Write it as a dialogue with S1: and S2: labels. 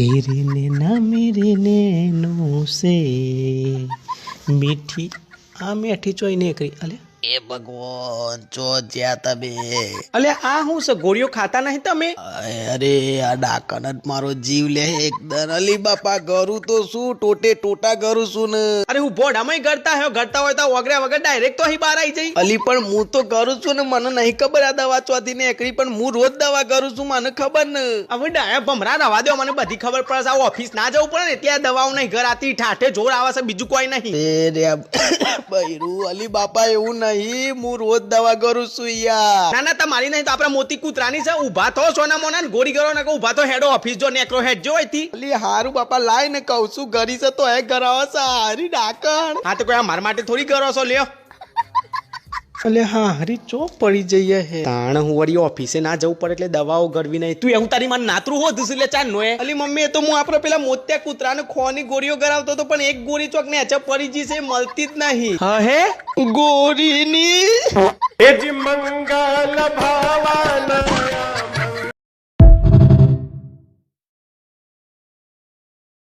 S1: तेरे नैना मेरे नैनों से मीठी आ मीठी चोई નીકળી અલે
S2: એ ભગવાન ચો જ્યાં તમે
S1: અલે આ હું છે ગોળીઓ ખાતા નહીં તમે
S2: અરે આ ડાકણ જ મારો જીવ લે એકદમ અલી બાપા કરું તો શું ટોટે ટોટા કરું છું ને
S1: અરે હું બોડામાં ગરતા હોય તો વગડ્યા વગર ડાયરેક્ટ તો અહીં બહાર આવી જઈ
S2: અલી પણ હું તો કરું છું ને મને નહીં ખબર આ દવા ચોથી નીકળી પણ હું રોજ દવા કરું છું મને ખબર ને
S1: હવે ડાયા ભમરા રવા દો મને બધી ખબર પડે આ ઓફિસ ના જવું પડે ને ત્યાં દવાઓ નહીં ઘર આતી ઠાઠે જોર આવે છે બીજું કોઈ નહીં
S2: એ રે બૈરું અલી બાપા એવું નહીં હું રોજ દવા કરું છું યાર
S1: ના ના તમારી નહીં તો આપણા મોતી કૂતરાની છે ઊભા થો સોના મોના ને ગોળી કરો ને ઊભા તો હેડો ઓફિસ જો નેક્રો હેડ જો અહીંથી
S2: અલી હારું બાપા લાય ને કહું છું ઘરી છે તો એ કરાવો છે હારી ડાકણ
S1: હા તો કોઈ મારા માટે થોડી કરો છો લ્યો અલે હા હરી ચો પડી જઈએ હે તાણ હું વળી ઓફિસે ના જવું પડે એટલે દવાઓ ગરવી નહીં તું એવું તારી માન નાતરું હોત એટલે ચાર નોએ અલી મમ્મી એ તો હું આપણે પેલા મોત્યા કૂતરાને ખોની ગોળીઓ કરાવતો તો પણ એક ગોળી ચોક ને અચપ પડી જી છે મળતી જ નહીં હા હે
S2: ગોરીની
S1: મંગલ ભાવાના